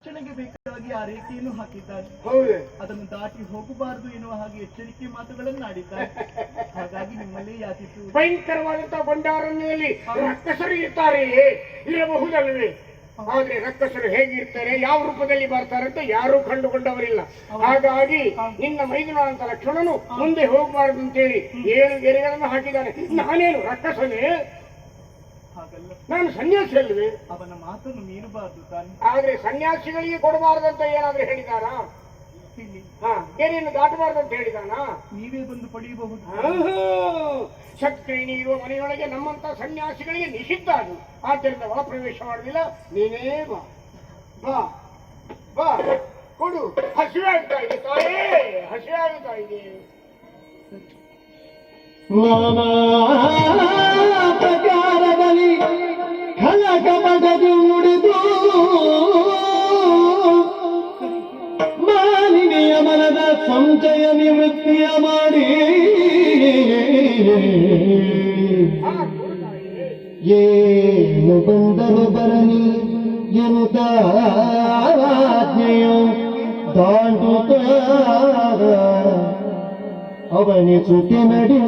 ರಕ್ಷಣೆಗೆ ಬೇಕಾಗಿ ಆ ರೇಖೆಯನ್ನು ಹಾಕಿದ್ದಾನೆ. ಹೌದೇ? ಅದನ್ನು ದಾಟಿ ಹೋಗಬಾರದು ಎನ್ನುವ ಹಾಗೆ ಎಚ್ಚರಿಕೆ ಮಾತುಗಳನ್ನು ಆಡಿದ್ದಾನೆ. ಹಾಗಾಗಿ ನಿಮ್ಮಲ್ಲೇ ಯಾಚಿಸು. ಭಯಂಕರವಾದಂತಹ ಭಂಡಾರಣ್ಯದಲ್ಲಿ ರಕ್ಕಸರು ಇರ್ತಾರೆಯೇ? ಇರಬಹುದಲ್ವೇ? ಆದ್ರೆ ರಕ್ಕಸರು ಹೇಗಿರ್ತಾರೆ, ಯಾವ ರೂಪದಲ್ಲಿ ಬರ್ತಾರೆ ಅಂತ ಯಾರೂ ಕಂಡುಕೊಂಡವರಿಲ್ಲ. ಹಾಗಾಗಿ ನಿನ್ನ ಮೈದುನಾದಂತ ಲಕ್ಷ್ಮಣನು ಮುಂದೆ ಹೋಗಬಾರದು ಅಂತೇಳಿ 7 ಗೆರೆಗಳನ್ನು ಹಾಕಿದ್ದಾನೆ. ನಾನೇನು ರಕ್ಕಸನೇ? ಹಾಗಲ್ಲ, ನಾನು ಸನ್ಯಾಸಿ ಅಲ್ವೇ? ಅವನ ಮಾತನ್ನು ಮೀರಬಾರದು ತಾನೆ. ಆದ್ರೆ ಸನ್ಯಾಸಿಗಳಿಗೆ ಕೊಡಬಾರದಂತ ಏನಾದ್ರೂ ಹೇಳಿದಾರಾ? ಗೆರೆಯನ್ನು ದಾಟಬಾರದಂತ ಹೇಳಿದಾನ? ನೀವೇ ಬಂದು ಪಡೆಯಬಹುದು. ಶಕ್ತಿ ನೀಡುವ ಮನೆಯೊಳಗೆ ನಮ್ಮಂತ ಸನ್ಯಾಸಿಗಳಿಗೆ ನಿಷಿದ್ಧ ಅದು. ಆದ್ದರಿಂದ ಒಳ ಪ್ರವೇಶ ಮಾಡುವುದಿಲ್ಲ. ನೀನೇ ಬಾ ಬಾ ಬಾ. ಕೊಡು. ಹಸಿವೆ ಆಗ್ತಾ ಇದೆ ತಾಯೇ, ಹಸಿವೆ ಆಗ್ತಾ ಇದೆ. ನಾನಾ ಪ್ರಕಾರದಲ್ಲಿ ಕಲಕಪಟದಿ ನುಡಿದು ಮಾಲಿನಿಯ ಮನದ ಸಂಚಯ ನಿವೃತ್ತಿಯ ಮಾಡಿ ಏನು ಬಂದರು ಬರಲಿ ಎನ್ನುತ್ತಾಜ್ಞೆಯು ದಾಟುತ್ತ ಅವನಿಸುತ್ತೆ ನಡಿ